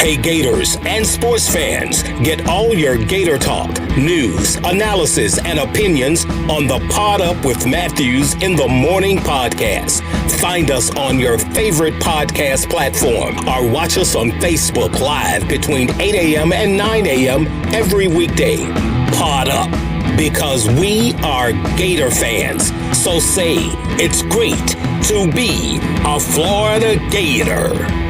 Hey Gators and sports fans, get all your Gator talk, news, analysis, and opinions on the Pod Up with Matthews in the Morning podcast. Find us on your favorite podcast platform or watch us on Facebook Live between 8 a.m. and 9 a.m. every weekday. Pod Up, because we are Gator fans. So say it's great to be a Florida Gator.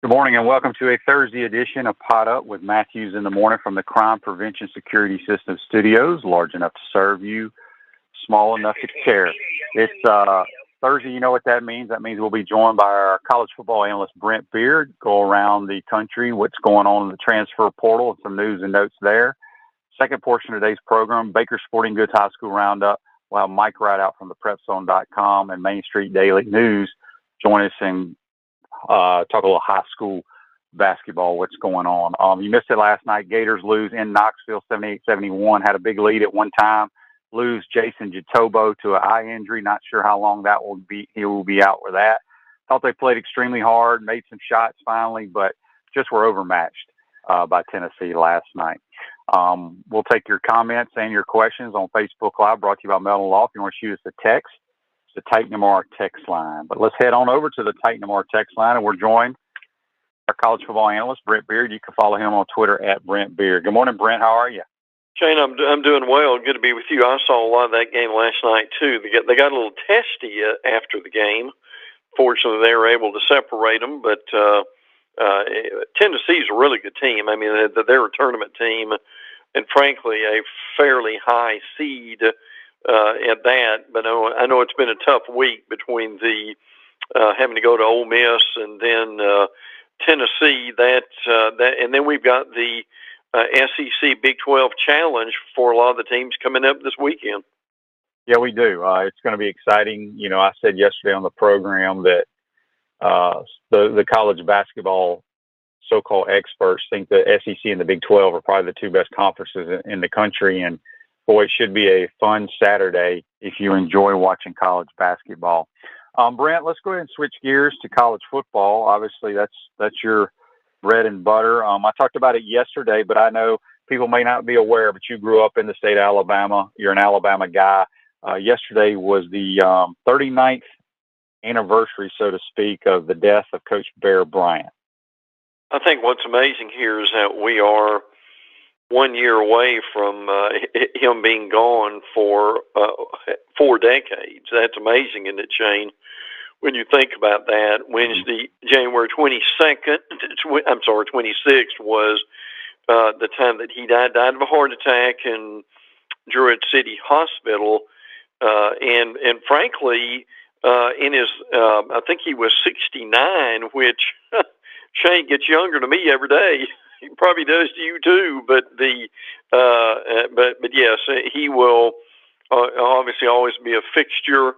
Good morning and welcome to a Thursday edition of Pod Up with Matthews in the Morning from the Crime Prevention Security System Studios, large enough to serve you, small enough to care. It's Thursday, you know what that means. That means we'll be joined by our college football analyst, Brent Beaird, go around the country, what's going on in the transfer portal, and some news and notes there. Second portion of today's program, Baker Sporting Goods High School Roundup. We'll have Mike Ridaught from the PrepZone.com and Main Street Daily News join us and talk a little high school basketball, what's going on. You missed it last night. Gators lose in Knoxville 78-71, had a big lead at one time, lose Jason Jatobo to an eye injury. Not sure how long that will be. He will be out with that. Thought they played extremely hard, made some shots finally, but just were overmatched by Tennessee last night. We'll take your comments and your questions on Facebook Live, brought to you by Melton Law. If you want to shoot us a text, the Titan MR text line. But let's head on over to the Titan MR text line, and we're joined by our college football analyst, Brent Beaird. You can follow him on Twitter at Brent Beaird. Good morning, Brent. How are you? Shane, I'm doing well. Good to be with you. I saw a lot of that game last night, too. They got a little testy after the game. Fortunately, they were able to separate them, but Tennessee's a really good team. I mean, they're a tournament team, and frankly, a fairly high seed at that. But I know it's been a tough week between the having to go to Ole Miss and then Tennessee. And then we've got the SEC Big 12 Challenge for a lot of the teams coming up this weekend. Yeah, we do. It's going to be exciting. You know, I said yesterday on the program that the college basketball so-called experts think the SEC and the Big 12 are probably the two best conferences in the country. And boy, it should be a fun Saturday if you enjoy watching college basketball. Brent, let's go ahead and switch gears to college football. Obviously, that's your bread and butter. I talked about it yesterday, but I know people may not be aware, but you grew up in the state of Alabama. You're an Alabama guy. Yesterday was the 39th anniversary, so to speak, of the death of Coach Bear Bryant. I think what's amazing here is that we are 1 year away from him being gone for 4 decades. That's amazing, isn't it, Shane? When you think about that, Wednesday, January 26th was the time that he died of a heart attack in Druid City Hospital. And frankly, in his, I think he was 69, which Shane gets younger to me every day. He probably does to you too, but yes, he will obviously always be a fixture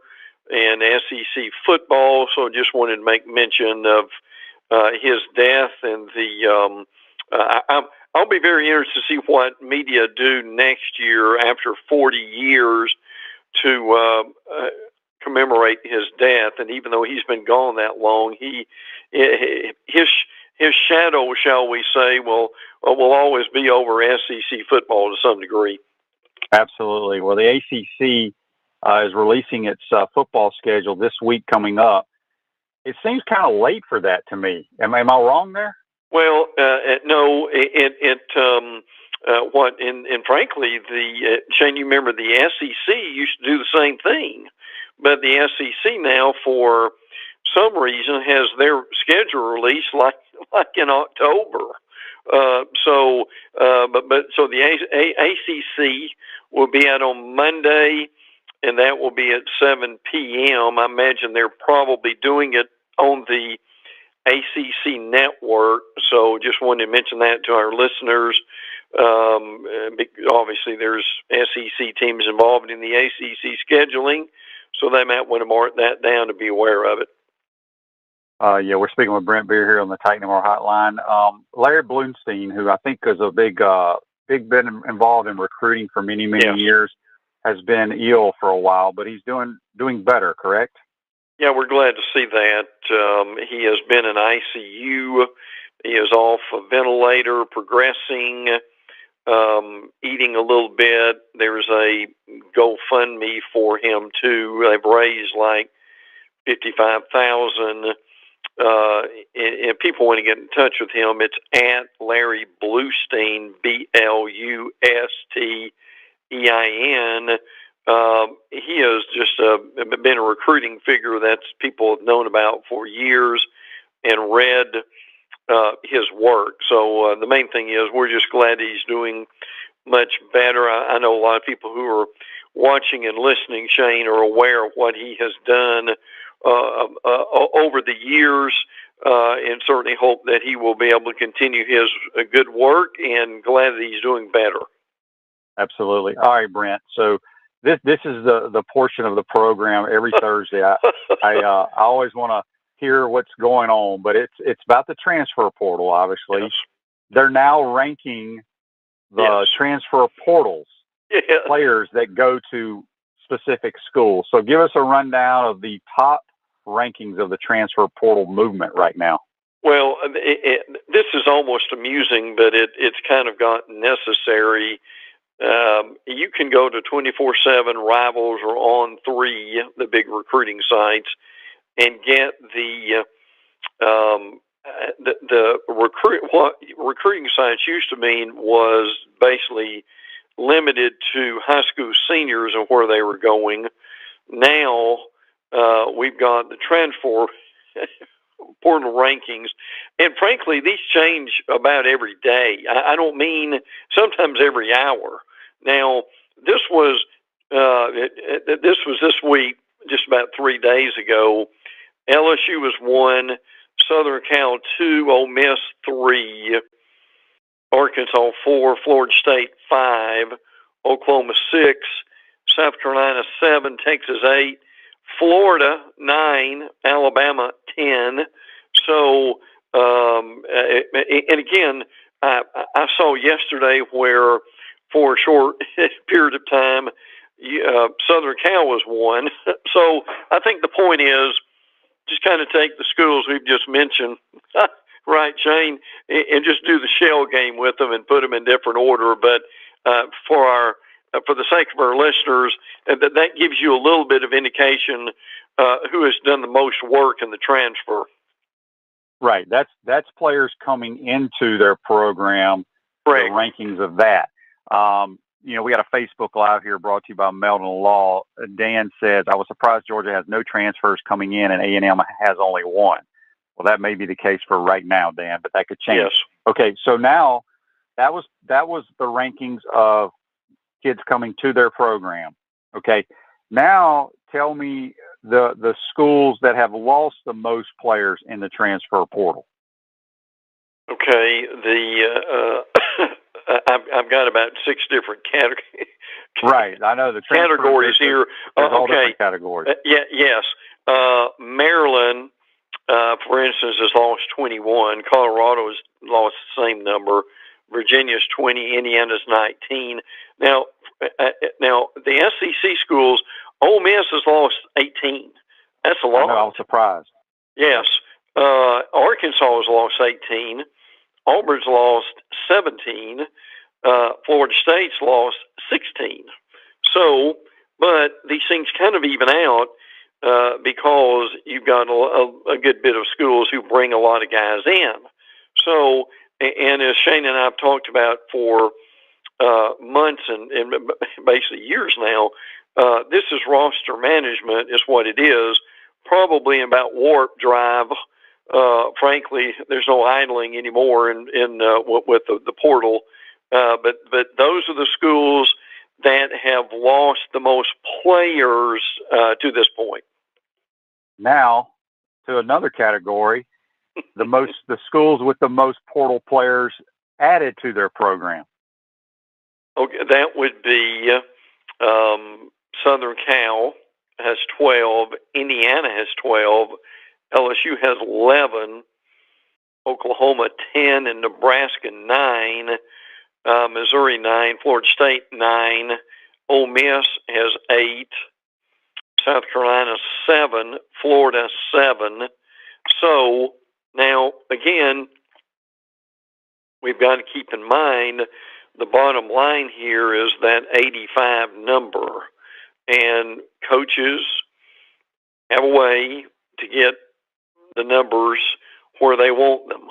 in SEC football. So just wanted to make mention of his death, and I'll be very interested to see what media do next year after 40 years to commemorate his death. And even though he's been gone that long, his shadow, shall we say, will always be over SEC football to some degree. Absolutely. Well, the ACC is releasing its football schedule this week coming up. It seems kind of late for that to me. Am I wrong there? Well, no. And frankly, Shane, you remember the SEC used to do the same thing, but the SEC now, for some reason, has their schedule released like in October. So the ACC will be out on Monday, and that will be at 7 p.m. I imagine they're probably doing it on the ACC network. So just wanted to mention that to our listeners. Obviously, there's SEC teams involved in the ACC scheduling, so they might want to mark that down to be aware of it. Yeah, we're speaking with Brent Beaird here on the Titan MR hotline. Larry Bloomstein, who I think is a big been involved in recruiting for many years, has been ill for a while, but he's doing better, correct? Yeah, we're glad to see that. He has been in ICU. He is off a ventilator, progressing, eating a little bit. There's a GoFundMe for him too. They've raised like 55,000. If people want to get in touch with him, it's at Larry Bluestein, BLUSTEIN. He has just been a recruiting figure that people have known about for years and read his work. So the main thing is we're just glad he's doing much better. I know a lot of people who are watching and listening, Shane, are aware of what he has done over the years, and certainly hope that he will be able to continue his good work, and glad that he's doing better. Absolutely. All right, Brent. So this is the portion of the program every Thursday. I always want to hear what's going on, but it's about the transfer portal. Obviously, yes. They're now ranking the transfer portals players that go to specific schools. So give us a rundown of the top rankings of the transfer portal movement right now. Well, this is almost amusing, but it's kind of gotten necessary. You can go to 24/7 Rivals or On3, the big recruiting sites, and get the what recruiting sites used to mean was basically limited to high school seniors and where they were going. Now we've got the transfer portal rankings, and frankly, these change about every day. I don't mean sometimes every hour. Now this was this week, just about 3 days ago. LSU was 1, Southern Cal 2, Ole Miss 3, Arkansas 4, Florida State 5, Oklahoma 6, South Carolina 7, Texas 8, Florida 9, Alabama 10. So, and again, I saw yesterday where for a short period of time, Southern Cal was 1. So I think the point is just kind of take the schools we've just mentioned, right, Shane, and just do the shell game with them and put them in different order. But for the sake of our listeners, that gives you a little bit of indication who has done the most work in the transfer. Right. That's players coming into their program. Correct. The rankings of that. We got a Facebook Live here brought to you by Meldon Law. Dan says, I was surprised Georgia has no transfers coming in and A&M has only 1. Well, that may be the case for right now, Dan, but that could change. Yes. Okay, so now that was the rankings of kids coming to their program. Okay, now tell me the schools that have lost the most players in the transfer portal. Okay, I've got about 6 different categories. Right, I know the categories here. All different categories. Yes. Maryland, for instance, has lost 21. Colorado has lost the same number. Virginia's 20. Indiana's 19. Now the SEC schools, Ole Miss has lost 18. That's a lot. I know, I was surprised. Yes. Arkansas has lost 18. Auburn's lost 17. Florida State's lost 16. So, but these things kind of even out because you've got a good bit of schools who bring a lot of guys in. So, and as Shane and I have talked about for months and basically years now, this is roster management is what it is. Probably about warp drive. Frankly, there's no idling anymore with the portal. But those are the schools that have lost the most players to this point. Now, to another category, the schools with the most portal players added to their program. Okay, that would be Southern Cal has 12, Indiana has 12, LSU has 11, Oklahoma 10, and Nebraska 9, Missouri 9, Florida State 9, Ole Miss has 8, South Carolina 7, Florida 7. So now, again, we've got to keep in mind the bottom line here is that 85 number. And coaches have a way to get the numbers where they want them.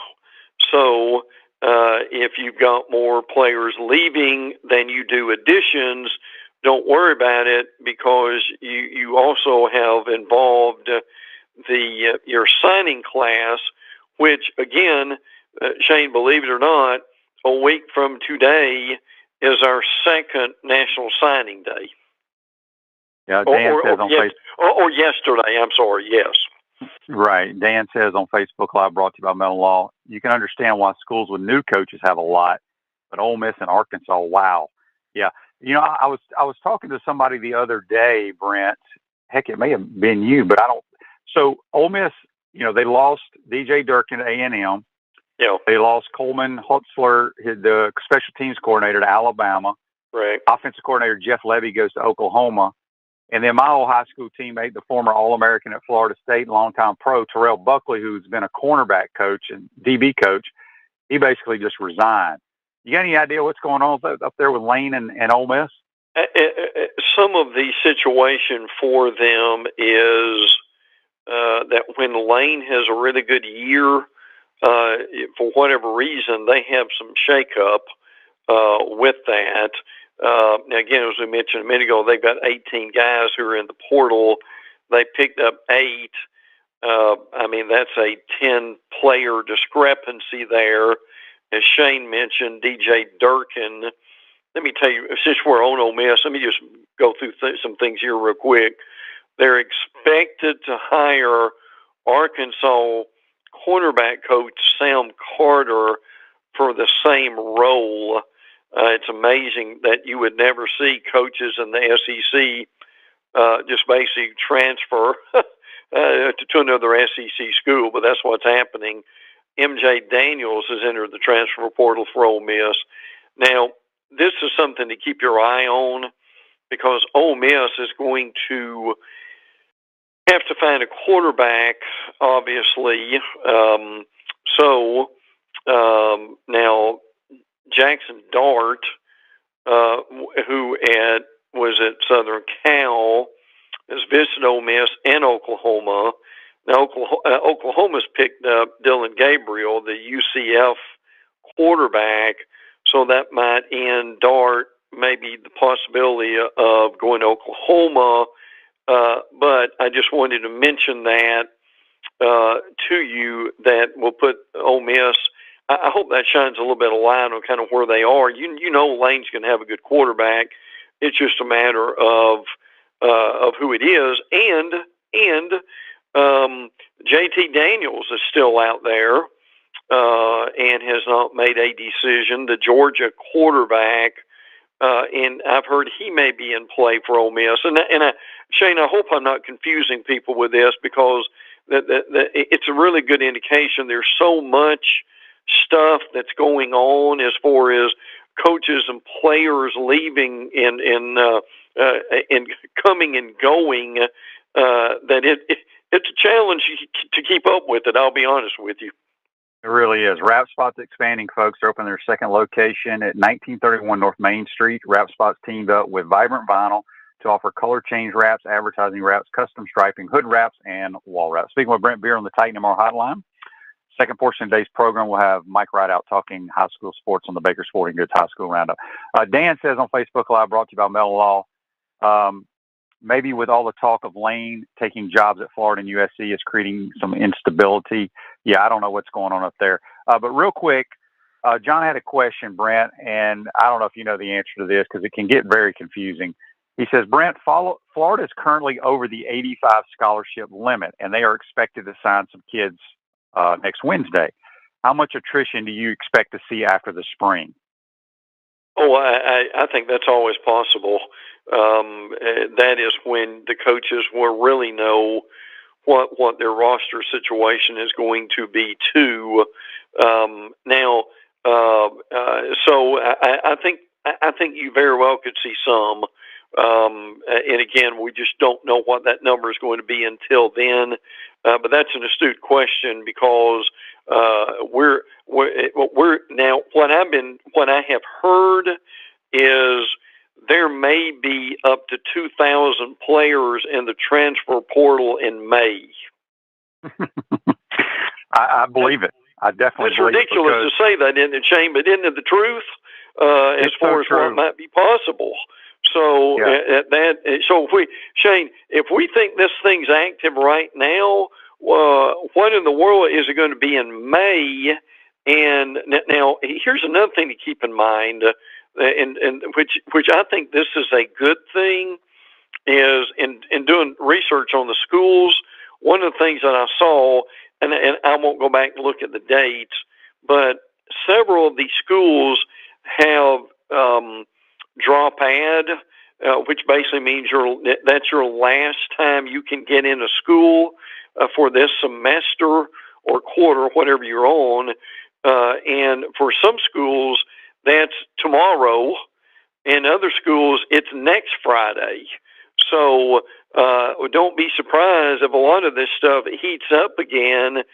So if you've got more players leaving than you do additions, don't worry about it, because you also have involved your signing class, which, again, Shane, believe it or not, a week from today is our second National Signing Day. Yeah, Dan says on Facebook. Or yesterday, I'm sorry, yes. Right. Dan says on Facebook Live, brought to you by Mellon Law, you can understand why schools with new coaches have a lot, but Ole Miss and Arkansas, wow. Yeah. You know, I was talking to somebody the other day, Brent. Heck, it may have been you, but I don't. So Ole Miss, you know, they lost DJ Durkin to A&M. Yeah. They lost Coleman Hutzler, the special teams coordinator, to Alabama. Right. Offensive coordinator Jeff Levy goes to Oklahoma. And then my old high school teammate, the former All-American at Florida State, longtime pro, Terrell Buckley, who's been a cornerback coach and DB coach, he basically just resigned. You got any idea what's going on up there with Lane and Ole Miss? Some of the situation for them is that when Lane has a really good year, for whatever reason, they have some shakeup with that. Now, again, as we mentioned a minute ago, they've got 18 guys who are in the portal. They picked up 8. I mean, that's a 10-player discrepancy there. As Shane mentioned, DJ Durkin. Let me tell you, since we're on Ole Miss, let me just go through some things here real quick. They're expected to hire Arkansas cornerback coach Sam Carter for the same role. It's amazing that you would never see coaches in the SEC just basically transfer to another SEC school, but that's what's happening. MJ Daniels has entered the transfer portal for Ole Miss. Now, this is something to keep your eye on, because Ole Miss is going to have to find a quarterback, obviously. Now, Jackson Dart, who was at Southern Cal, has visited Ole Miss and Oklahoma. Now, Oklahoma's picked up Dylan Gabriel, the UCF quarterback, so that might end Dart maybe the possibility of going to Oklahoma. But I just wanted to mention that to you, that will put Ole Miss. I hope that shines a little bit of light on kind of where they are. You know, Lane's going to have a good quarterback. It's just a matter of who it is, and JT Daniels is still out there and has not made a decision. The Georgia quarterback, and I've heard he may be in play for Ole Miss. And Shane, I hope I'm not confusing people with this, because it's a really good indication. There's so much stuff that's going on as far as coaches and players leaving and coming and going, that it's a challenge to keep up with it. I'll be honest with you. It really is. Wrap Spot's expanding, folks. They're opening their second location at 1931 North Main Street. Wrap Spot's teamed up with Vibrant Vinyl to offer color change wraps, advertising wraps, custom striping, hood wraps, and wall wraps. Speaking with Brent Beaird on the Titan MR hotline. Second portion of today's program, we'll have Mike Ridaught talking high school sports on the Baker Sporting Goods High School Roundup. Dan says on Facebook Live, brought to you by Mellon Law, maybe with all the talk of Lane taking jobs at Florida and USC is creating some instability. Yeah, I don't know what's going on up there. But real quick, John had a question, Brent, and I don't know if you know the answer to this, because it can get very confusing. He says, Brent, Florida is currently over the 85 scholarship limit, and they are expected to sign some kids next Wednesday. How much attrition do you expect to see after the spring? Oh, I think that's always possible. That is when the coaches will really know what their roster situation is going to be too. Now, so I think you very well could see some, And again, we just don't know what that number is going to be until then. But that's an astute question because we're now what I have heard is there may be up to 2,000 players in the transfer portal in May. I believe it. I definitely believe it. It's ridiculous to say that, isn't it, Shane? But isn't it the truth as far as what might be possible? So Shane, if we think this thing's active right now, what in the world is it going to be in May? And now here's another thing to keep in mind, and which I think this is a good thing, is in doing research on the schools. One of the things that I saw, and I won't go back and look at the dates, but several of these schools have drop ad, which basically means that's your last time you can get into school for this semester or quarter, whatever you're on. And for some schools, that's tomorrow. In other schools, it's next Friday. So don't be surprised if a lot of this stuff heats up again,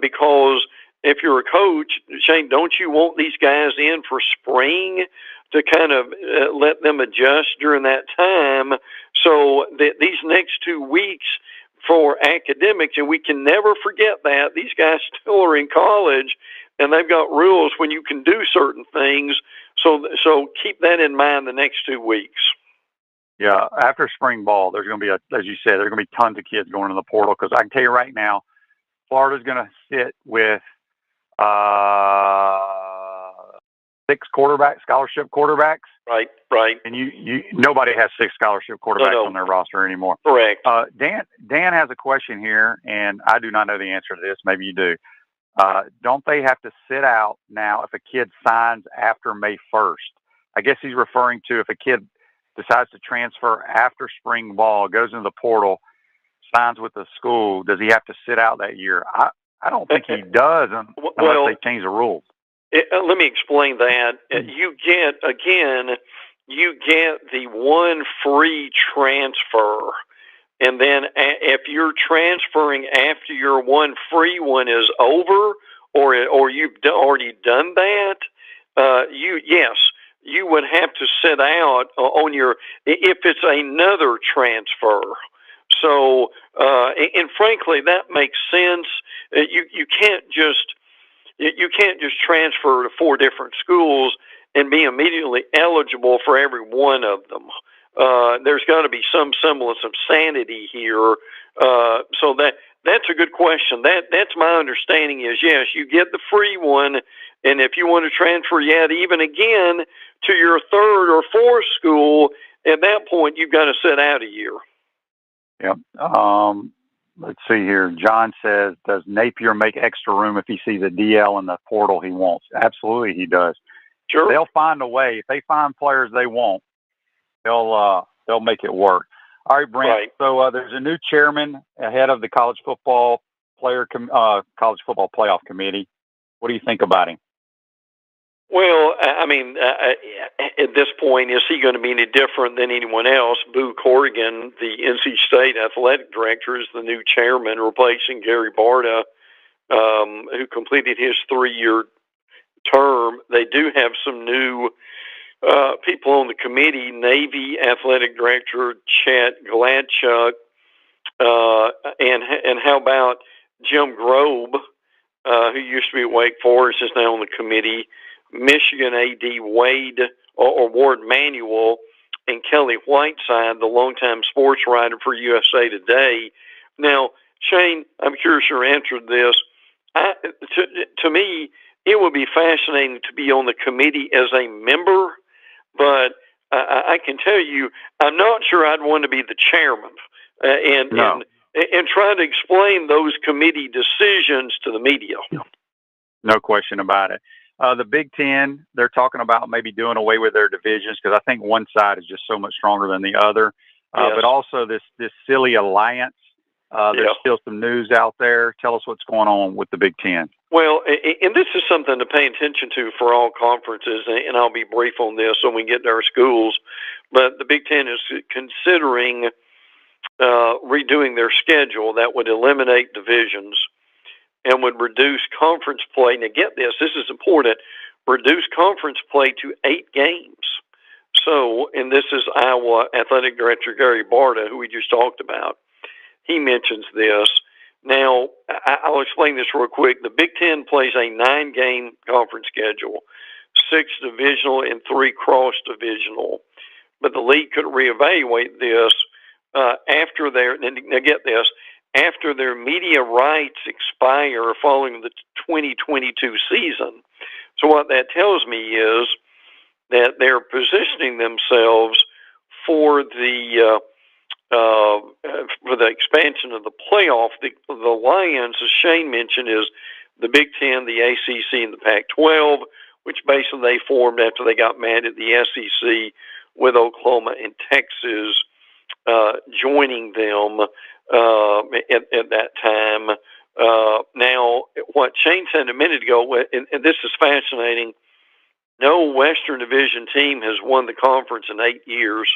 because if you're a coach, Shane, don't you want these guys in for spring to kind of let them adjust during that time? So these next 2 weeks for academics, and we can never forget that these guys still are in college, and they've got rules when you can do certain things. So keep that in mind the next 2 weeks. Yeah, after spring ball, there's going to be, as you said, there's going to be tons of kids going to the portal, because I can tell you right now, Florida's going to sit with 6 scholarship quarterbacks. Right. And nobody has 6 scholarship quarterbacks on their roster anymore. Correct. Dan has a question here, and I do not know the answer to this. Maybe you do. Don't they have to sit out now if a kid signs after May 1st? I guess he's referring to if a kid decides to transfer after spring ball, goes into the portal, signs with the school, does he have to sit out that year? I don't think he does unless they change the rules. Let me explain that. You get the one free transfer, and then if you're transferring after your one free one is over, or you've already done that, you would have to sit out on your, if it's another transfer. So, and frankly, that makes sense. You can't just transfer to 4 different schools and be immediately eligible for every one of them. There's got to be some semblance of sanity here. So that's a good question. That's my understanding is, yes, you get the free one, and if you want to transfer yet even again to your 3rd or 4th school, at that point you've got to sit out a year. Yep. Let's see here. John says, does Napier make extra room if he sees a DL in the portal he wants? Absolutely he does. Sure. They'll find a way. If they find players they want, they'll make it work. All right, Brent. Right. So there's a new chairman ahead of the college football playoff committee. What do you think about him? Well, I mean, at this point, is he going to be any different than anyone else? Boo Corrigan, the NC State athletic director, is the new chairman, replacing Gary Barta, who completed his 3-year term. They do have some new people on the committee. Navy athletic director Chet Gladchuk, and how about Jim Grobe, who used to be at Wake Forest, is now on the committee. Michigan AD Wade or Ward Manuel, and Kelly Whiteside, the longtime sports writer for USA Today. Now, Shane, I'm curious your answer to this. To me, it would be fascinating to be on the committee as a member, but I can tell you, I'm not sure I'd want to be the chairman and try to explain those committee decisions to the media. No question about it. The Big Ten, they're talking about maybe doing away with their divisions because I think one side is just so much stronger than the other. Yes. But also this silly alliance. There's still some news out there. Tell us what's going on with the Big Ten. Well, and this is something to pay attention to for all conferences, and I'll be brief on this when we get to our schools. but the Big Ten is considering redoing their schedule that would eliminate divisions and would reduce conference play. Now get this is important, reduce conference play to 8 games. So, and this is Iowa Athletic Director Gary Barta, who we just talked about. He mentions this. Now, I'll explain this real quick. The Big Ten plays a 9-game conference schedule, 6 divisional and 3 cross-divisional. But the league could reevaluate this after their, now get this, after their media rights expire following the 2022 season. So what that tells me is that they're positioning themselves for the expansion of the playoff. The Lions, as Shane mentioned, is the Big Ten, the ACC, and the Pac-12, which basically they formed after they got mad at the SEC with Oklahoma and Texas joining them at that time. Now, what Shane said a minute ago, and this is fascinating, no Western Division team has won the conference in 8 years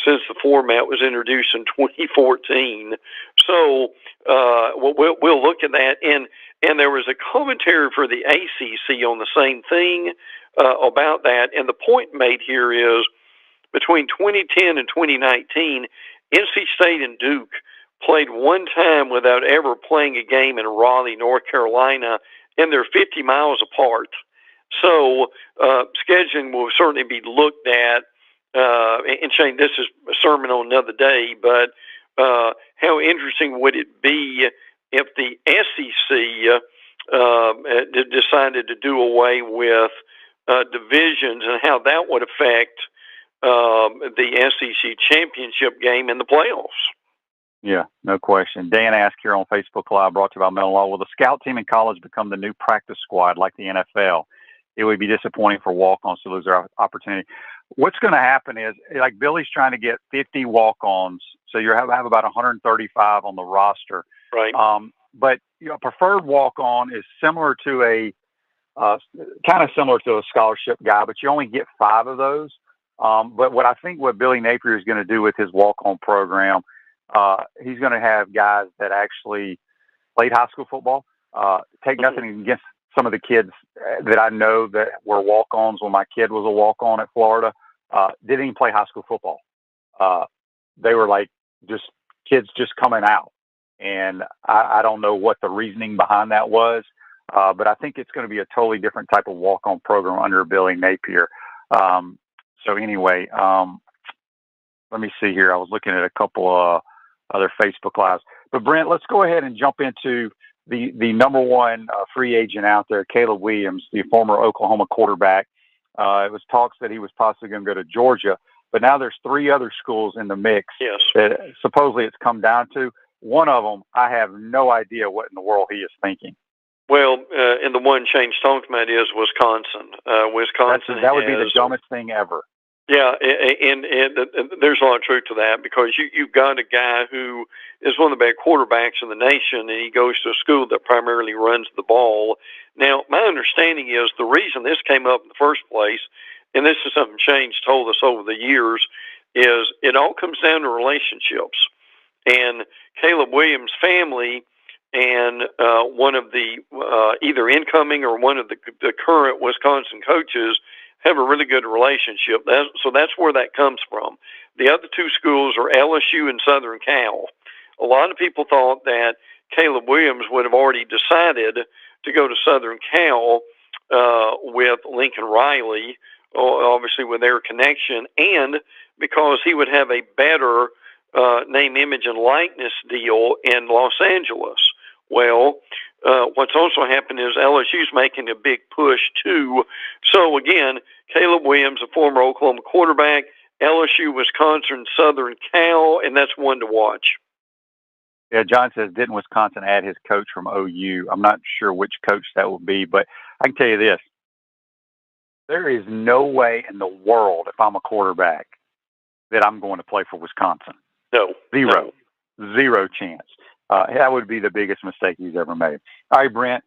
since the format was introduced in 2014. So we'll look at that. And there was a commentary for the ACC on the same thing about that. And the point made here is between 2010 and 2019, NC State and Duke played one time without ever playing a game in Raleigh, North Carolina, and they're 50 miles apart. So scheduling will certainly be looked at. And Shane, this is a sermon on another day, but how interesting would it be if the SEC decided to do away with divisions and how that would affect the SEC championship game in the playoffs? Yeah, no question. Dan asked here on Facebook Live, brought to you by Mellon Law, will the scout team in college become the new practice squad like the NFL? It would be disappointing for walk-ons to lose their opportunity. What's going to happen is, like Billy's trying to get 50 walk-ons, so you have about 135 on the roster. Right. But preferred walk-on is similar to kind of similar to a scholarship guy, but you only get 5 of those. But what Billy Napier is going to do with his walk-on program, he's going to have guys that actually played high school football. Take nothing against some of the kids that I know that were walk-ons when my kid was a walk-on at Florida, didn't even play high school football. They were like just kids just coming out. And I don't know what the reasoning behind that was, but I think it's going to be a totally different type of walk-on program under Billy Napier. So anyway, let me see here. I was looking at a couple of other Facebook Lives. But Brent, let's go ahead and jump into the number one free agent out there, Caleb Williams, the former Oklahoma quarterback. It was talks that he was possibly going to go to Georgia, but now there's 3 other schools in the mix. Yes. That supposedly it's come down to. One of them, I have no idea what in the world he is thinking. Well, and the one Shane's talking about is Wisconsin. Wisconsin that would be the dumbest thing ever. Yeah, and there's a lot of truth to that, because you've got a guy who is one of the best quarterbacks in the nation, and he goes to a school that primarily runs the ball. Now, my understanding is the reason this came up in the first place, and this is something Shane's told us over the years, is it all comes down to relationships. And Caleb Williams' family and one of the either incoming or one of the current Wisconsin coaches have a really good relationship. So that's where that comes from. The other 2 schools are LSU and Southern Cal. A lot of people thought that Caleb Williams would have already decided to go to Southern Cal with Lincoln Riley, obviously with their connection, and because he would have a better name, image, and likeness deal in Los Angeles. Well, what's also happened is LSU's making a big push too. So again, Caleb Williams, a former Oklahoma quarterback, LSU, Wisconsin, Southern Cal, and that's one to watch. Yeah, John says, didn't Wisconsin add his coach from OU? I'm not sure which coach that will be, but I can tell you this. There is no way in the world, if I'm a quarterback, that I'm going to play for Wisconsin. No. Zero chance. That would be the biggest mistake he's ever made. All right, Brent.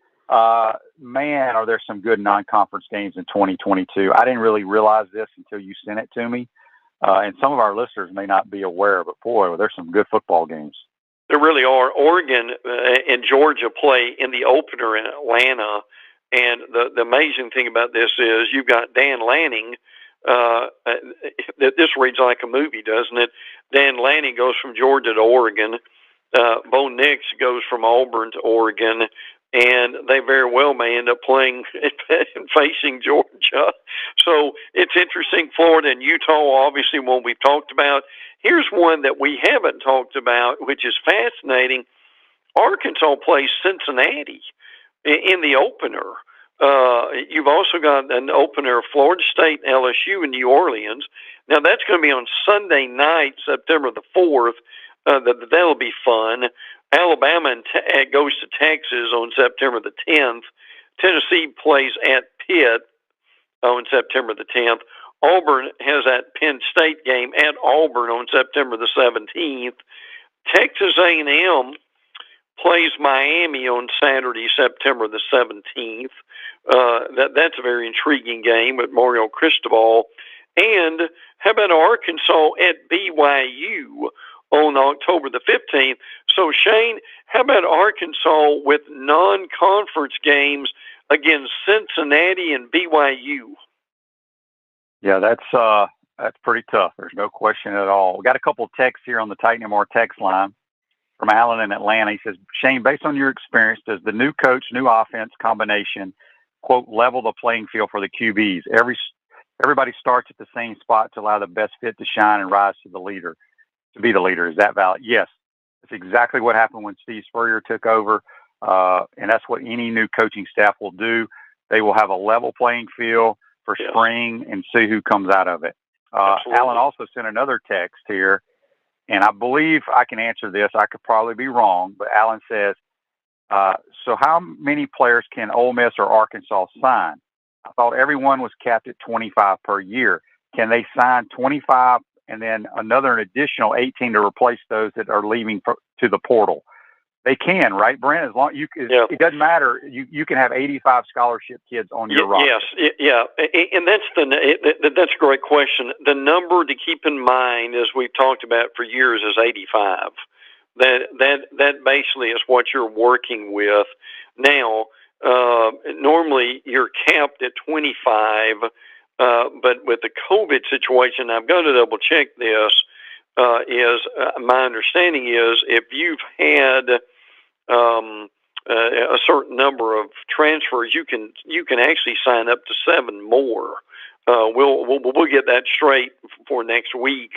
Man, are there some good non-conference games in 2022. I didn't really realize this until you sent it to me. and some of our listeners may not be aware, but boy, there's some good football games. There really are. Oregon and Georgia play in the opener in Atlanta, and the amazing thing about this is you've got Dan Lanning. This reads like a movie, doesn't it? Dan Lanning goes from Georgia to Oregon. Bo Nix goes from Auburn to Oregon, and they very well may end up playing and facing Georgia. So it's interesting. Florida and Utah, obviously, one we've talked about. Here's one that we haven't talked about, which is fascinating. Arkansas plays Cincinnati in the opener. You've also got an opener of Florida State, LSU, and New Orleans. Now, that's going to be on Sunday night, September the 4th. That'll be fun. Alabama goes to Texas on September the 10th. Tennessee plays at Pitt on September the 10th. Auburn has that Penn State game at Auburn on September the 17th. Texas A&M plays Miami on Saturday, September the 17th. That's a very intriguing game with Mario Cristobal. And how about Arkansas at BYU on October the 15th? So, Shane, how about Arkansas with non-conference games against Cincinnati and BYU? Yeah, that's pretty tough. There's no question at all. We got a couple of texts here on the Titan MR text line from Alan in Atlanta. He says, Shane, based on your experience, does the new coach, new offense combination, quote, level the playing field for the QBs? Everybody starts at the same spot to allow the best fit to shine and rise to be the leader. Is that valid? Yes. That's exactly what happened when Steve Spurrier took over. And that's what any new coaching staff will do. They will have a level playing field for spring and see who comes out of it. Alan also sent another text here, and I believe I can answer this. I could probably be wrong, but Alan says, so how many players can Ole Miss or Arkansas sign? I thought everyone was capped at 25 per year. Can they sign 25 and then an additional 18 to replace those that are leaving to the portal? They can, right, Brent? As long it doesn't matter. You can have 85 scholarship kids on your roster. Yes, and that's a great question. The number to keep in mind, as we've talked about for years, is 85. That basically is what you're working with now. Normally you're capped at 25, but with the COVID situation, I've got to double check this. My understanding is if you've had a certain number of transfers, you can actually sign up to 7 more. We'll get that straight for next week.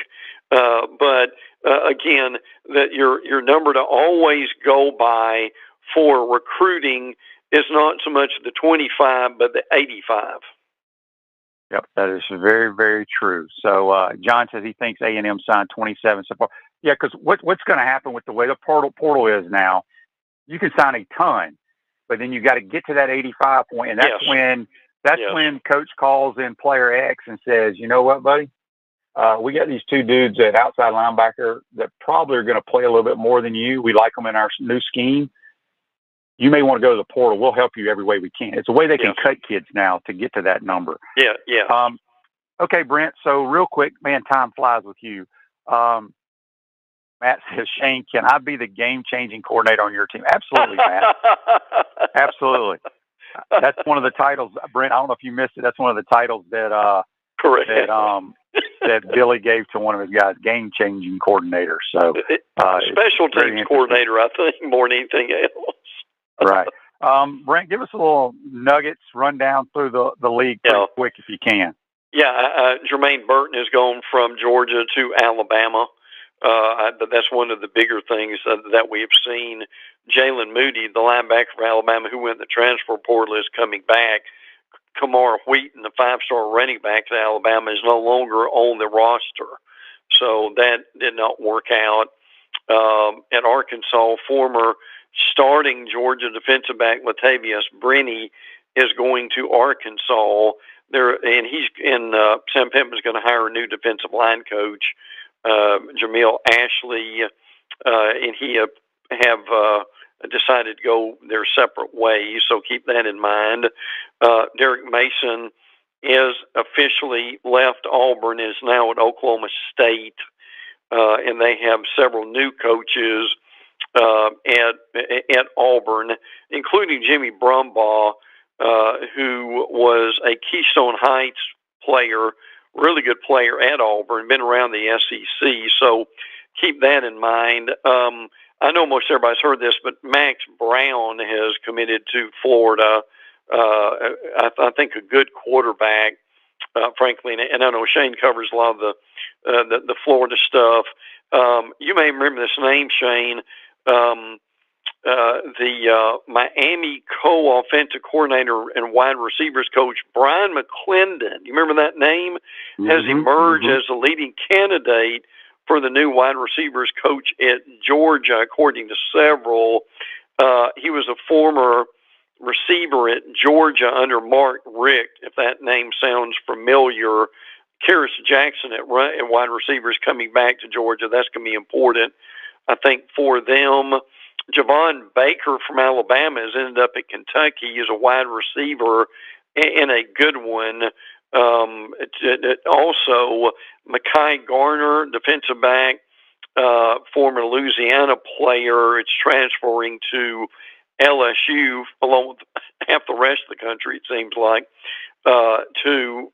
But again, that your number to always go by for recruiting is not so much the 25, but the 85. Yep, that is very, very true. So John says he thinks A&M signed 27 so far. Yeah, because what's going to happen with the way the portal is now, you can sign a ton, but then you got to get to that 85 point, and that's when coach calls in player X and says, you know what, buddy, we got these 2 dudes at outside linebacker that probably are going to play a little bit more than you. We like them in our new scheme. You may want to go to the portal. We'll help you every way we can. It's a way they can cut kids now to get to that number. Yeah. Okay, Brent. So real quick, man, time flies with you. Matt says, Shane, can I be the game-changing coordinator on your team? Absolutely, Matt. Absolutely. That's one of the titles, Brent. I don't know if you missed it. That's one of the titles that correct that Billy gave to one of his guys, game-changing coordinator. So special teams coordinator, I think, more than anything else. Right. Brent, give us a little nuggets rundown through the league pretty quick if you can. Yeah, Jermaine Burton has gone from Georgia to Alabama. That's one of the bigger things that we have seen. Jalen Moody, the linebacker for Alabama, who went in the transfer portal, is coming back. Kamar Wheaton, the 5-star running back to Alabama, is no longer on the roster. So that did not work out. At Arkansas, former starting Georgia defensive back Latavius Brenny is going to Arkansas. And Sam Pittman is going to hire a new defensive line coach, Jamil Ashley, and he have decided to go their separate ways. So keep that in mind. Derek Mason is officially left Auburn, is now at Oklahoma State, and they have several new coaches at Auburn, including Jimmy Brumbaugh, who was a Keystone Heights player, really good player at Auburn, been around the SEC, so keep that in mind. I know most everybody's heard this, but Max Brown has committed to Florida. I think a good quarterback, frankly, and I know Shane covers a lot of the Florida stuff. You may remember this name, Shane. The Miami co-offensive coordinator and wide receivers coach Brian McClendon, you remember that name, has emerged as a leading candidate for the new wide receivers coach at Georgia, according to several. He was a former receiver at Georgia under Mark Richt, if that name sounds familiar. Karis Jackson at wide receivers coming back to Georgia. That's going to be important, I think, for them. Javon Baker from Alabama has ended up at Kentucky. He's a wide receiver and a good one. Also, Mekhi Garner, defensive back, former Louisiana player. It's transferring to LSU, along with half the rest of the country, it seems like, to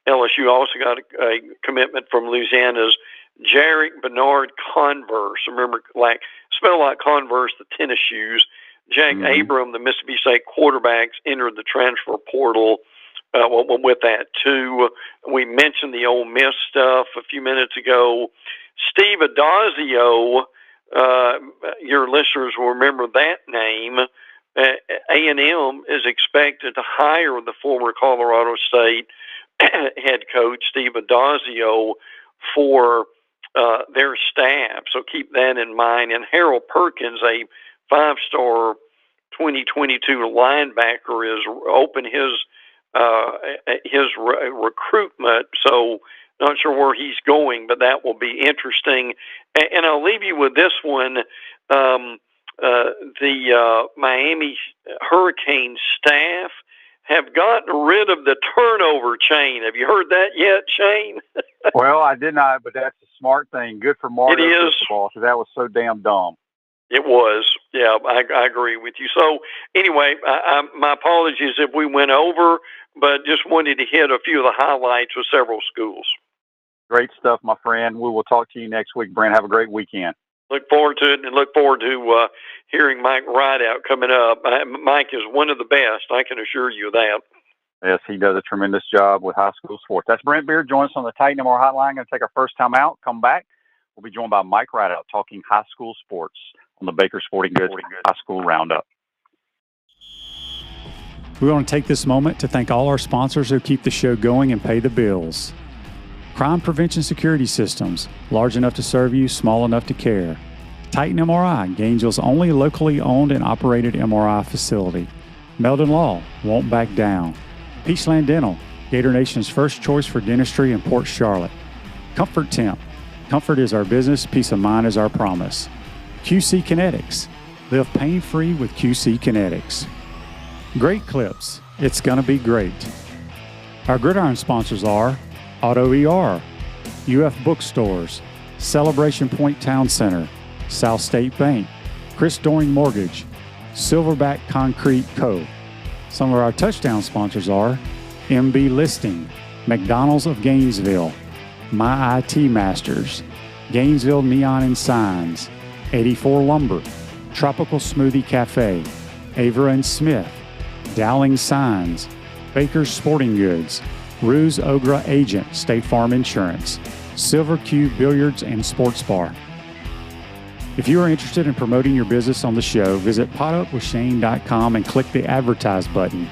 LSU. Also got a commitment from Louisiana's Jarek Bernard Converse. Remember, like, spell like Converse, the tennis shoes. Jack Abram, the Mississippi State quarterbacks, entered the transfer portal with that, too. We mentioned the Ole Miss stuff a few minutes ago. Steve Adazio, your listeners will remember that name. A&M is expected to hire the former Colorado State head coach, Steve Adazio, for their staff. So keep that in mind. And Harold Perkins, a 5-star 2022 linebacker, is open his recruitment. So not sure where he's going, but that will be interesting. And I'll leave you with this one. The Miami Hurricane staff have gotten rid of the turnover chain. Have you heard that yet, Shane? Well, I did not, but that's a smart thing. Good for Mario Cristobal, because that was so damn dumb. It was. Yeah, I agree with you. So anyway, my apologies if we went over, but just wanted to hit a few of the highlights with several schools. Great stuff, my friend. We will talk to you next week, Brent. Have a great weekend. Look forward to it, and look forward to hearing Mike Ridaught coming up. Mike is one of the best, I can assure you of that. Yes, he does a tremendous job with high school sports. That's Brent Beaird. Join us on the Titan MR Hotline. Going to take our first time out. Come back. We'll be joined by Mike Ridaught talking high school sports on the Baker Sporting Goods High School Roundup. We want to take this moment to thank all our sponsors who keep the show going and pay the bills. Crime Prevention Security Systems, large enough to serve you, small enough to care. Titan MRI, Gainesville's only locally owned and operated MRI facility. Meldon Law, won't back down. Peachland Dental, Gator Nation's first choice for dentistry in Port Charlotte. Comfort Temp, comfort is our business, peace of mind is our promise. QC Kinetics, live pain-free with QC Kinetics. Great Clips, it's gonna be great. Our Gridiron sponsors are Auto ER, UF Bookstores, Celebration Point Town Center, South State Bank, Chris Doring Mortgage, Silverback Concrete Co. Some of our touchdown sponsors are MB Listing, McDonald's of Gainesville, My IT Masters, Gainesville Neon and Signs, 84 Lumber, Tropical Smoothie Cafe, Avera and Smith, Dowling Signs, Baker's Sporting Goods, Ruse Ogra Agent, State Farm Insurance, Silver Cube Billiards and Sports Bar. If you are interested in promoting your business on the show, visit potupwithshane.com and click the Advertise button.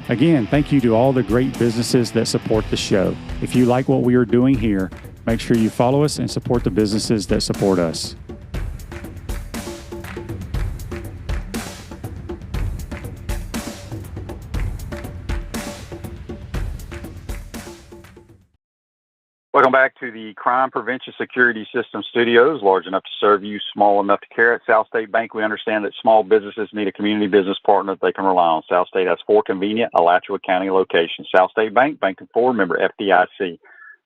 Again, thank you to all the great businesses that support the show. If you like what we are doing here, make sure you follow us and support the businesses that support us. Welcome Welcome back to the Crime Prevention Security System Studios, large enough to serve you, small enough to care. At South State Bank, we understand that small businesses need a community business partner that they can rely on. South State has 4 convenient Alachua County locations. South State Bank, banking forward, member FDIC. I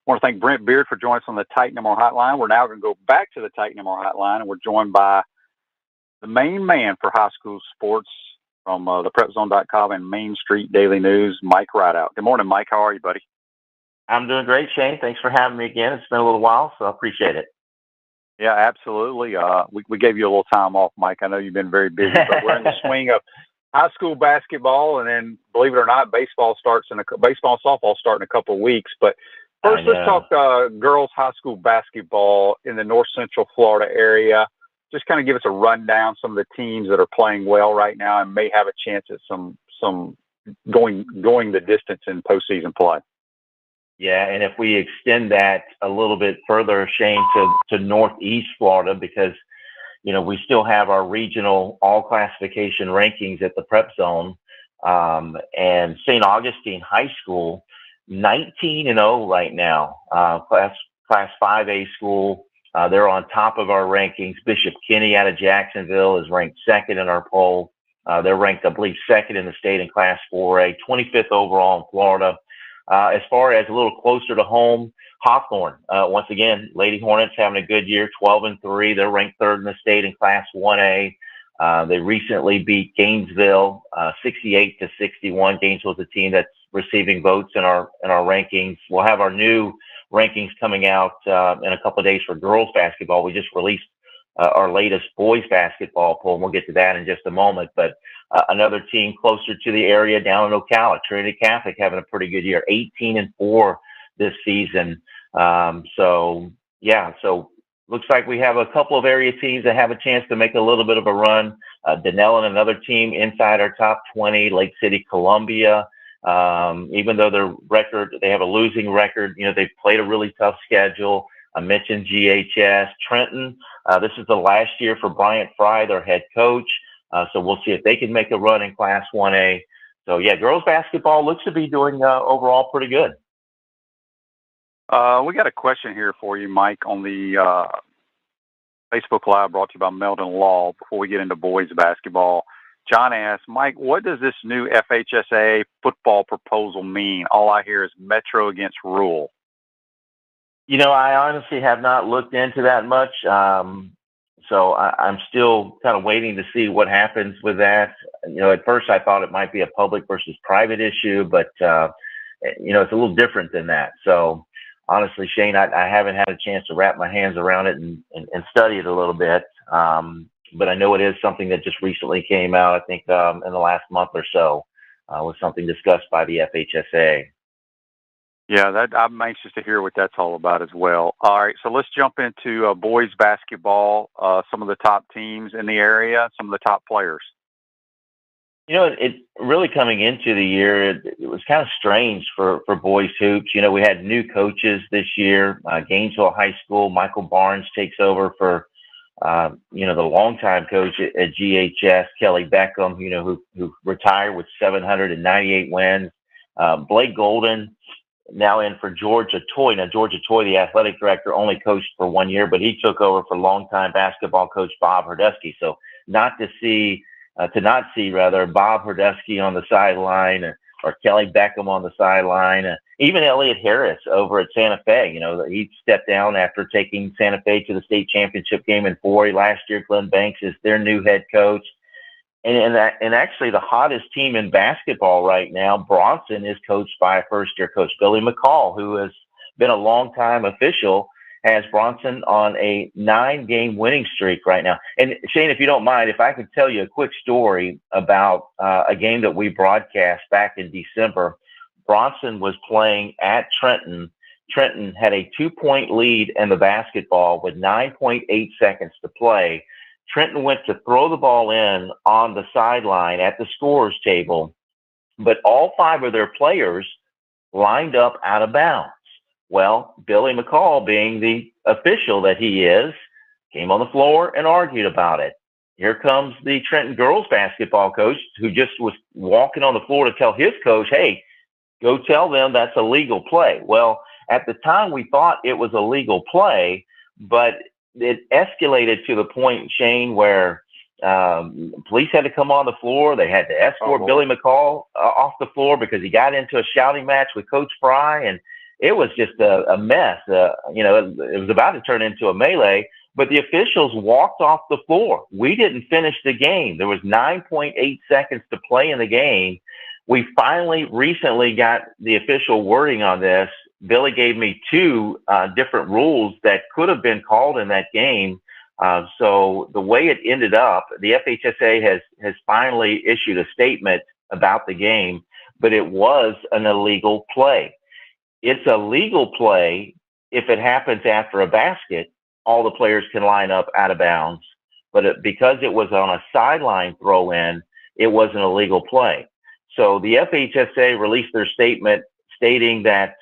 want to thank Brent Beaird for joining us on the Titan MR Hotline. We're now going to go back to the Titan MR Hotline, and we're joined by the main man for high school sports from the PrepZone.com and Main Street Daily News, Mike Ridaught. Good morning, Mike. How are you, buddy? I'm doing great, Shane. Thanks for having me again. It's been a little while, so I appreciate it. Yeah, absolutely. We gave you a little time off, Mike. I know you've been very busy, but we're in the swing of high school basketball, and then, believe it or not, baseball and softball start in a couple of weeks. But first, let's talk girls high school basketball in the North Central Florida area. Just kind of give us a rundown, some of the teams that are playing well right now and may have a chance at some going the distance in postseason play. Yeah, and if we extend that a little bit further, Shane, to Northeast Florida, because, you know, we still have our regional all classification rankings at the PrepZone, and St. Augustine High School, 19-0 right now, class 5A school. They're on top of our rankings. Bishop Kenny out of Jacksonville is ranked second in our poll. They're ranked, I believe, second in the state in class 4A, 25th overall in Florida. As far as a little closer to home, Hawthorne, once again, Lady Hornets having a good year, 12-3. They're ranked third in the state in Class 1A. They recently beat Gainesville, 68-61. Gainesville's a team that's receiving votes in our rankings. We'll have our new rankings coming out in a couple of days for girls basketball. We just released our latest boys basketball poll, and we'll get to that in just a moment. But another team closer to the area down in Ocala, Trinity Catholic, having a pretty good year, 18-4 this season. So looks like we have a couple of area teams that have a chance to make a little bit of a run. Denellen, another team inside our top 20, Lake City, Columbia. Even though their record, they have a losing record, you know, they've played a really tough schedule. I mentioned GHS. Trenton, this is the last year for Bryant Fry, their head coach. So we'll see if they can make a run in Class 1A. So, yeah, girls basketball looks to be doing overall pretty good. We got a question here for you, Mike, on the Facebook Live brought to you by Meldon Law. Before we get into boys basketball, John asks, Mike, what does this new FHSA football proposal mean? All I hear is metro against rural. You know, I honestly have not looked into that much. So I'm still kind of waiting to see what happens with that. You know, at first I thought it might be a public versus private issue, but, you know, it's a little different than that. So honestly, Shane, I haven't had a chance to wrap my hands around it and study it a little bit. But I know it is something that just recently came out, I think, in the last month or so, was something discussed by the FHSA. Yeah, I'm anxious to hear what that's all about as well. All right, so let's jump into boys basketball, some of the top teams in the area, some of the top players. You know, it really coming into the year, it was kind of strange for boys hoops. You know, we had new coaches this year. Gainesville High School, Michael Barnes takes over for, you know, the longtime coach at GHS, Kelly Beckham, you know, who retired with 798 wins. Blake Golden, now in for Georgia Toy. Now, Georgia Toy, the athletic director, only coached for 1 year, but he took over for longtime basketball coach Bob Hrdusky. So not to see Bob Hrdusky on the sideline or Kelly Beckham on the sideline, even Elliot Harris over at Santa Fe. You know, he stepped down after taking Santa Fe to the state championship game in 4A last year. Glenn Banks is their new head coach. And actually the hottest team in basketball right now, Bronson, is coached by a first-year coach, Billy McCall, who has been a longtime official, has Bronson on a 9-game winning streak right now. And Shane, if you don't mind, if I could tell you a quick story about a game that we broadcast back in December. Bronson was playing at Trenton. Trenton had a 2-point lead in the basketball with 9.8 seconds to play. Trenton went to throw the ball in on the sideline at the scorer's table, but all 5 of their players lined up out of bounds. Well, Billy McCall, being the official that he is, came on the floor and argued about it. Here comes the Trenton girls basketball coach, who just was walking on the floor to tell his coach, hey, go tell them that's a legal play. Well, At the time, we thought it was a legal play, but it escalated to the point, Shane, where police had to come on the floor. They had to escort Billy McCall off the floor because he got into a shouting match with Coach Fry, and it was just a mess. It was about to turn into a melee, but the officials walked off the floor. We didn't finish the game. There was 9.8 seconds to play in the game. We finally recently got the official wording on this. Billy gave me two different rules that could have been called in that game. So the way it ended up, the FHSA has finally issued a statement about the game, but it was an illegal play. It's a legal play if it happens after a basket. All the players can line up out of bounds, but because it was on a sideline throw in, it wasn't a legal play. So the FHSA released their statement stating that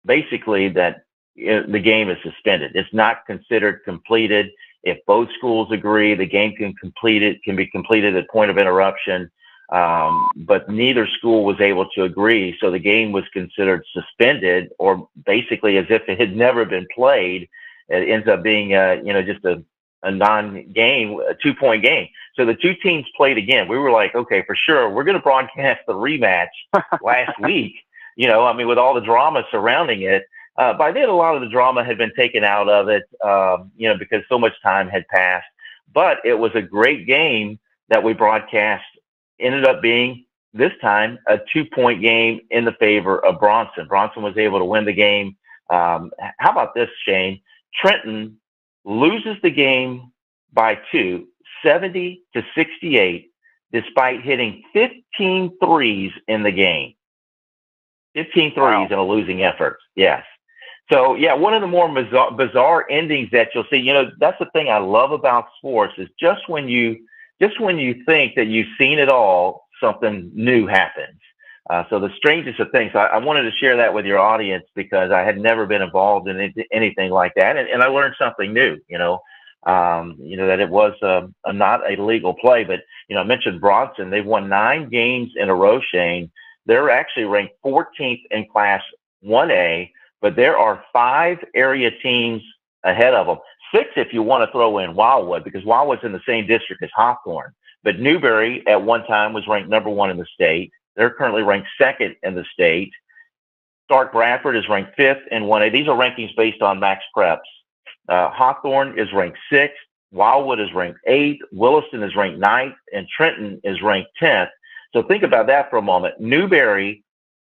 basically that the game is suspended. It's not considered completed. If both schools agree, the game can be completed at point of interruption. But neither school was able to agree, so the game was considered suspended, or basically as if it had never been played. It ends up being, just a non-game, a 2-point game. So the two teams played again. We were like, okay, for sure, we're going to broadcast the rematch last week. With all the drama surrounding it. By then, a lot of the drama had been taken out of it, because so much time had passed. But it was a great game that we broadcast. Ended up being, this time, a 2-point game in the favor of Bronson. Bronson was able to win the game. How about this, Shane? Trenton loses the game by 2, 70-68, despite hitting 15 threes in the game. 15 threes in a losing effort. Yes. So, yeah, one of the more bizarre endings that you'll see, that's the thing I love about sports is just when you think that you've seen it all, something new happens. So the strangest of things. I wanted to share that with your audience because I had never been involved in anything like that. And I learned something new, that it was not a legal play. But, I mentioned Bronson. They've won 9 games in a row, Shane. They're actually ranked 14th in Class 1A, but there are 5 area teams ahead of them. 6 if you want to throw in Wildwood, because Wildwood's in the same district as Hawthorne. But Newberry at one time was ranked number 1 in the state. They're currently ranked 2nd in the state. Stark Bradford is ranked 5th in 1A. These are rankings based on Max Preps. Hawthorne is ranked 6th. Wildwood is ranked 8th. Williston is ranked 9th. And Trenton is ranked 10th. So think about that for a moment. Newberry,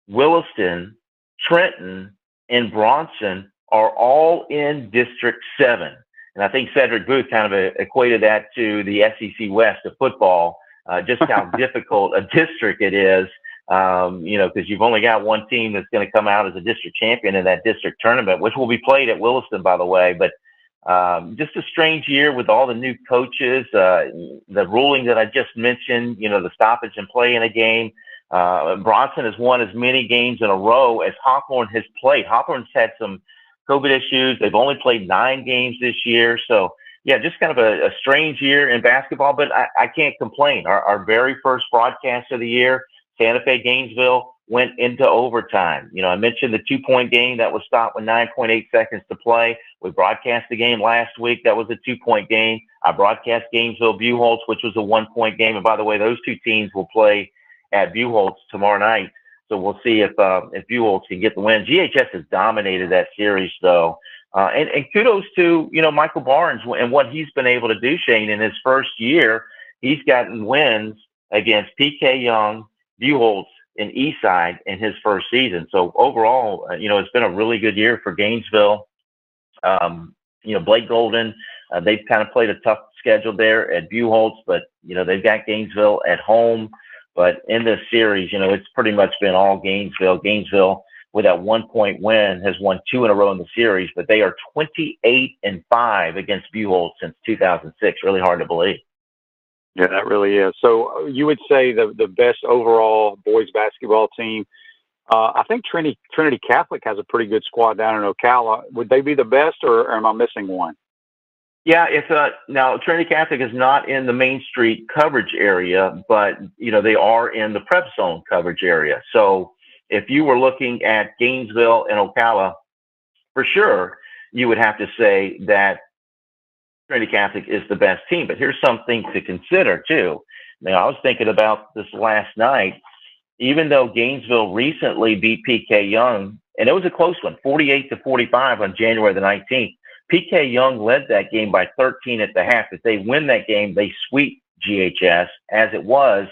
Williston, Trenton, and Bronson are all in District 7. And I think Cedric Booth kind of equated that to the SEC West of football, just how difficult a district it is, because you've only got one team that's going to come out as a district champion in that district tournament, which will be played at Williston, by the way. But just a strange year with all the new coaches, the ruling that I just mentioned, the stoppage and play in a game. Bronson has won as many games in a row as Hawthorne has played. Hawthorne's had some COVID issues. They've only played 9 games this year. So, yeah, just kind of a strange year in basketball, but I can't complain. Our very first broadcast of the year, Santa Fe Gainesville, went into overtime. I mentioned the 2-point game that was stopped with 9.8 seconds to play. We broadcast the game last week. That was a 2-point game. I broadcast Gainesville-Buchholz, which was a 1-point game. And by the way, those two teams will play at Buchholz tomorrow night. So we'll see if Buchholz can get the win. GHS has dominated that series, though. And kudos to, Michael Barnes and what he's been able to do, Shane, in his first year. He's gotten wins against PK Young, Buchholz, and Eastside in his first season. So overall, it's been a really good year for Gainesville. Blake Golden, they've kind of played a tough schedule there at Buchholz, but, they've got Gainesville at home. But in this series, it's pretty much been all Gainesville. Gainesville, with that 1-point win, has won 2 in a row in the series, but they are 28-5 against Buchholz since 2006. Really hard to believe. Yeah, that really is. So you would say the best overall boys basketball team. I think Trinity Catholic has a pretty good squad down in Ocala. Would they be the best, or am I missing one? Yeah, now Trinity Catholic is not in the Main Street coverage area, but they are in the PrepZone coverage area. So if you were looking at Gainesville and Ocala, for sure, you would have to say that Trinity Catholic is the best team. But here's something to consider, too. Now, I was thinking about this last night. Even though Gainesville recently beat PK Young, and it was a close one, 48-45 on January the 19th, PK Young led that game by 13 at the half. If they win that game, they sweep GHS. As it was,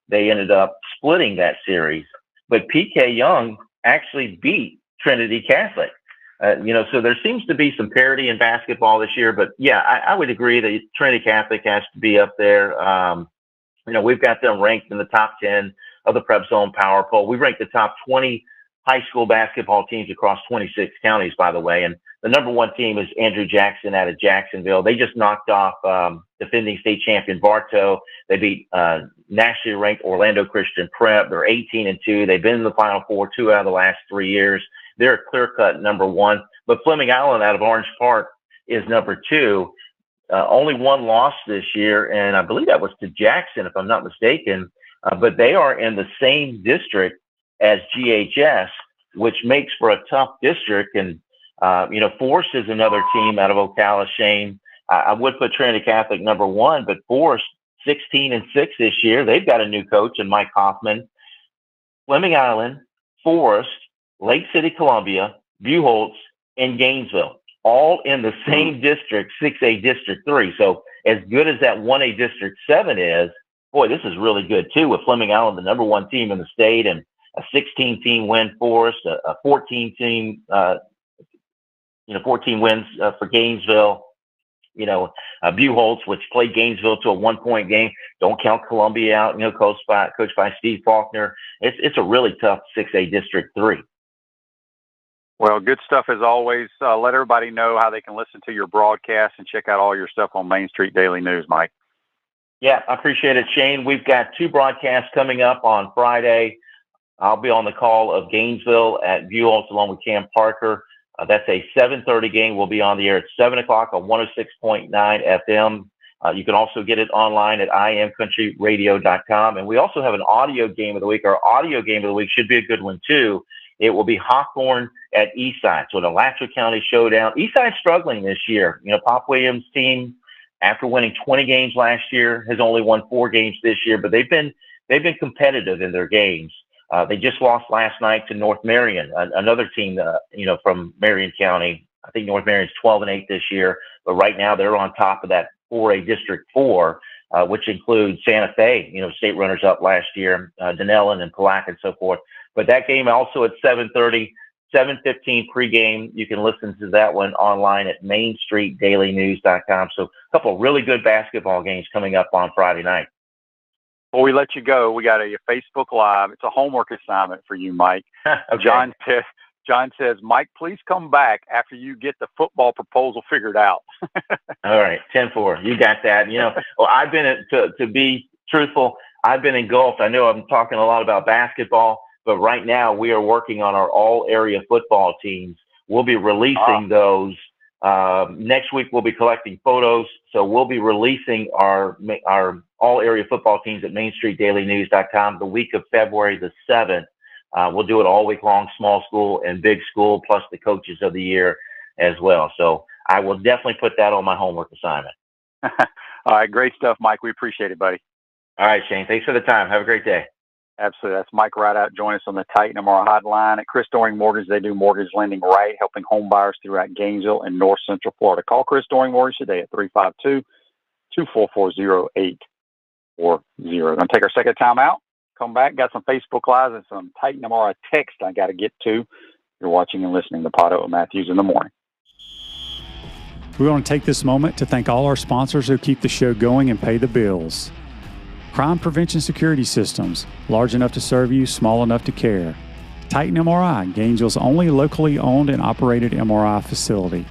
they ended up splitting that series. But PK Young actually beat Trinity Catholic. So there seems to be some parity in basketball this year. But, yeah, I would agree that Trinity Catholic has to be up there. We've got them ranked in the top 10 of the PrepZone Power Poll. We rank the top 20 high school basketball teams across 26 counties, by the way. And the number one team is Andrew Jackson out of Jacksonville. They just knocked off defending state champion Bartow. They beat nationally ranked Orlando Christian Prep. They're 18-2. They've been in the Final Four 2 out of the last 3 years. They're a clear-cut number one. But Fleming Island out of Orange Park is number 2. Only one loss this year, and I believe that was to Jackson, if I'm not mistaken. But they are in the same district as GHS, which makes for a tough district. And, Forest is another team out of Ocala, Shane. I would put Trinity Catholic number 1, but Forest 16-6 this year. They've got a new coach in Mike Hoffman. Fleming Island, Forest, Lake City, Columbia, Buchholz, and Gainesville, all in the same district, 6A District 3. So as good as that 1A District 7 is, boy, this is really good, too, with Fleming Island, the number 1 team in the state, and a 16-team win Forest, a 14-team, 14 wins for Gainesville. Buchholz, which played Gainesville to a 1-point game. Don't count Columbia out, coached by Steve Faulkner. It's a really tough 6A District 3. Well, good stuff as always. Let everybody know how they can listen to your broadcast and check out all your stuff on Main Street Daily News, Mike. Yeah, I appreciate it, Shane. We've got 2 broadcasts coming up on Friday. I'll be on the call of Gainesville at Buchholz along with Cam Parker. That's a 7:30 game. We'll be on the air at 7 o'clock on 106.9 FM. You can also get it online at imcountryradio.com. And we also have an audio game of the week. Our audio game of the week should be a good one, too. It will be Hawthorne at Eastside. So an Alachua County showdown. Eastside's struggling this year. Pop Williams' team, after winning 20 games last year, has only won 4 games this year, but they've been competitive in their games. They just lost last night to North Marion, another team, from Marion County. I think North Marion's 12-8 this year, but right now they're on top of that 4A District 4, which includes Santa Fe, state runners up last year, Denellen and Palac and so forth. But that game also at 7:30, 7:15 pregame. You can listen to that one online at mainstreetdailynews.com. So a couple of really good basketball games coming up on Friday night. Before we let you go, we got a Facebook Live. It's a homework assignment for you, Mike. Okay. John says, Mike, please come back after you get the football proposal figured out. All right, 10-4. You got that. Well, I've been, to be truthful, I've been engulfed. I know I'm talking a lot about basketball, but right now we are working on our all-area football teams. We'll be releasing those. Next week we'll be collecting photos, so we'll be releasing our all-area football teams at mainstreetdailynews.com the week of February the 7th. We'll do it all week long, small school and big school, plus the coaches of the year as well. So I will definitely put that on my homework assignment. All right, great stuff, Mike. We appreciate it, buddy. All right, Shane. Thanks for the time. Have a great day. Absolutely. That's Mike Ridaught. Join us on the Titan MRI hotline. At Chris Doring Mortgage, they do mortgage lending right, helping home buyers throughout Gainesville and North Central Florida. Call Chris Doring Mortgage today at 352-244-0840. We're going to take our second time out. Come back. Got some Facebook Lives and some Titan MRI text I got to get to. You're watching and listening to Pod Up with Matthews in the morning. We want to take this moment to thank all our sponsors who keep the show going and pay the bills. Crime Prevention Security Systems, large enough to serve you, small enough to care. Titan MRI, Gainesville's only locally owned and operated MRI facility.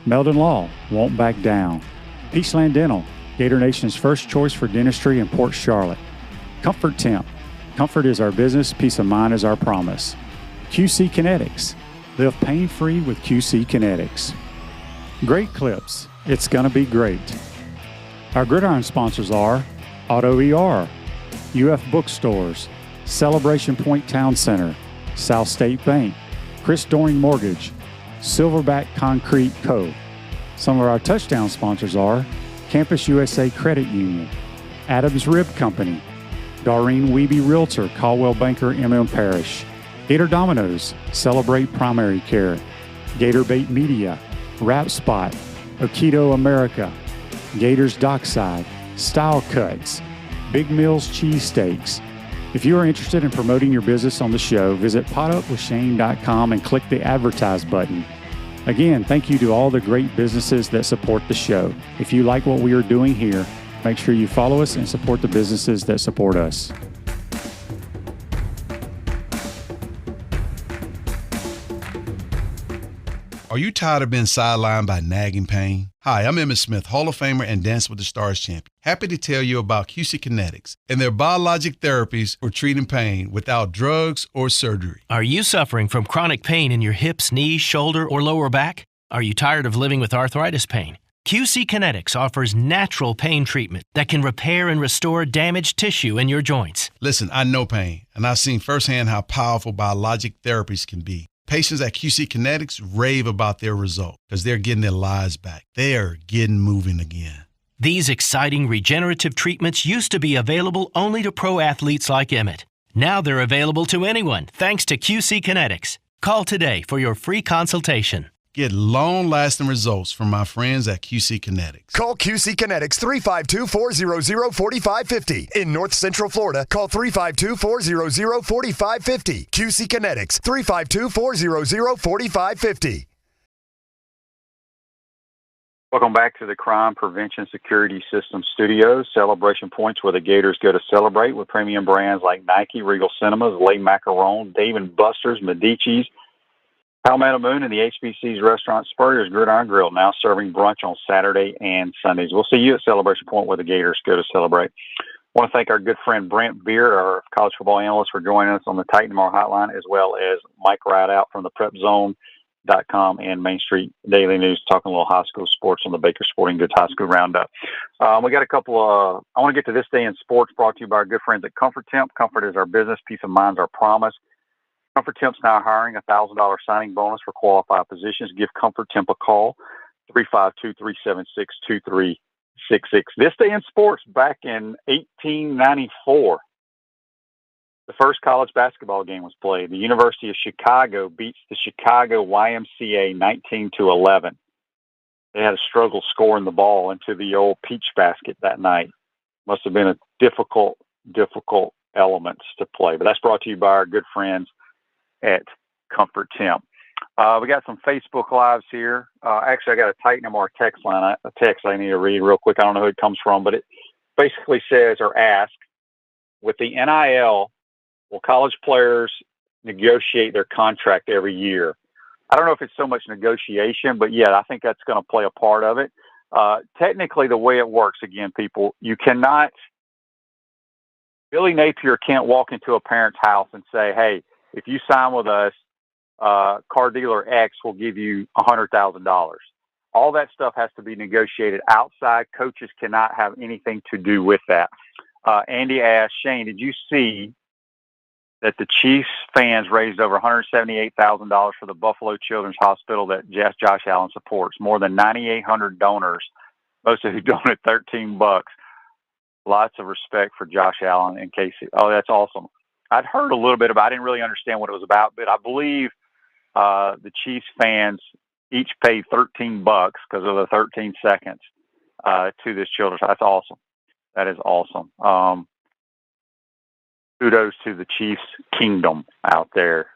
Meldon Law, won't back down. Peachland Dental, Gator Nation's first choice for dentistry in Port Charlotte. Comfort Temp, comfort is our business, peace of mind is our promise. QC Kinetics, live pain-free with QC Kinetics. Great Clips, it's gonna be great. Our Gridiron sponsors are Auto ER, UF Bookstores, Celebration Point Town Center, South State Bank, Chris Doring Mortgage, Silverback Concrete Co. Some of our touchdown sponsors are Campus USA Credit Union, Adams Rib Company, Doreen Wiebe Realtor, Caldwell Banker MM Parish, Gator Dominoes, Celebrate Primary Care, Gator Bait Media, Wrap Spot, Okito America, Gators Dockside, Style Cuts, Big Mills Cheesesteaks. If you are interested in promoting your business on the show, visit potupwithshane.com and click the advertise button. Again, thank you to all the great businesses that support the show. If you like what we are doing here, make sure you follow us and support the businesses that support us. Are you tired of being sidelined by nagging pain? Hi, I'm Emmitt Smith, Hall of Famer and Dance with the Stars champion. Happy to tell you about QC Kinetics and their biologic therapies for treating pain without drugs or surgery. Are you suffering from chronic pain in your hips, knees, shoulder, or lower back? Are you tired of living with arthritis pain? QC Kinetics offers natural pain treatment that can repair and restore damaged tissue in your joints. Listen, I know pain, and I've seen firsthand how powerful biologic therapies can be. Patients at QC Kinetics rave about their result because they're getting their lives back. They are getting moving again. These exciting regenerative treatments used to be available only to pro athletes like Emmitt. Now they're available to anyone thanks to QC Kinetics. Call today for your free consultation. Get long-lasting results from my friends at QC Kinetics. Call QC Kinetics 352-400-4550. In North Central Florida, call 352-400-4550. QC Kinetics 352-400-4550. Welcome back to the Crime Prevention Security System Studios. Celebration points where the Gators go to celebrate with premium brands like Nike, Regal Cinemas, Le Macaron, Dave & Buster's, Medici's, Palmetto Moon, and the HBC's restaurant Spurrier's Gridiron Grill, now serving brunch on Saturday and Sundays. We'll see you at Celebration Point where the Gators go to celebrate. I want to thank our good friend Brent Beaird, our college football analyst, for joining us on the Titan Tomorrow hotline, as well as Mike Ridaught from the PrepZone.com and Main Street Daily News, talking a little high school sports on the Baker Sporting Goods High School Roundup. We got a couple of, I want to get to this day in sports, brought to you by our good friends at Comfort Temp. Comfort is our business, peace of mind is our promise. Comfort Temp's now hiring a $1,000 signing bonus for qualified positions. Give Comfort Temp a call, 352-376-2366. This day in sports, back in 1894, the first college basketball game was played. The University of Chicago beats the Chicago YMCA 19-11. They had a struggle scoring the ball into the old peach basket that night. Must have been a difficult elements to play. But that's brought to you by our good friends at Comfort Temp. We got some Facebook Lives here. Actually, I got a Titan MR text line, a text I need to read real quick. I don't know who it comes from, but it basically says or asks, with the NIL, will college players negotiate their contract every year? I don't know if it's so much negotiation, but yeah, I think that's going to play a part of it. Technically, the way it works, again, people, you cannot, Billy Napier can't walk into a parent's house and say, hey, if you sign with us, car dealer X will give you $100,000. All that stuff has to be negotiated outside. Coaches cannot have anything to do with that. Andy asked, Shane, did you see that the Chiefs fans raised over $178,000 for the Buffalo Children's Hospital that Josh Allen supports? More than 9,800 donors, most of who donated $13. Lots of respect for Josh Allen and Casey. Oh, that's awesome. I'd heard a little bit about it. I didn't really understand what it was about, but I believe the Chiefs fans each paid $13 because of the 13 seconds to this children's. That's awesome. That is awesome. Kudos to the Chiefs Kingdom out there.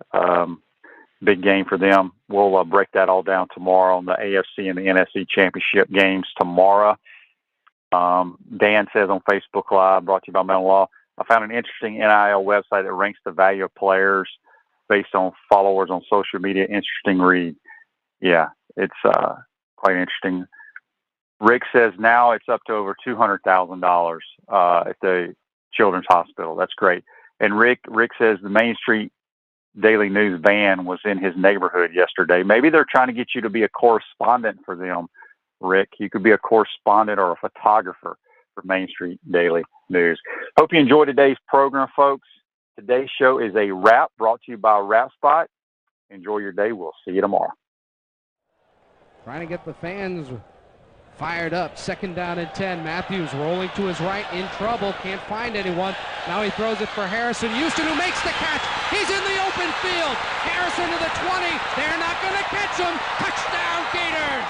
Big game for them. We'll break that all down tomorrow on the AFC and the NFC championship games tomorrow. Dan says on Facebook Live, brought to you by Mental Law, I found an interesting NIL website that ranks the value of players based on followers on social media. Interesting read. Yeah, it's quite interesting. Rick says now it's up to over $200,000 at the Children's Hospital. That's great. And Rick says the Main Street Daily News van was in his neighborhood yesterday. Maybe they're trying to get you to be a correspondent for them, Rick. You could be a correspondent or a photographer for Main Street Daily News. Hope you enjoyed today's program, folks. Today's show is a wrap brought to you by Wrap Spot. Enjoy your day. We'll see you tomorrow. Trying to get the fans fired up. 2nd down and 10. Matthews rolling to his right, in trouble. Can't find anyone. Now he throws it for Harrison Houston, who makes the catch. He's in the open field. Harrison to the 20. They're not going to catch him. Touchdown, Gators!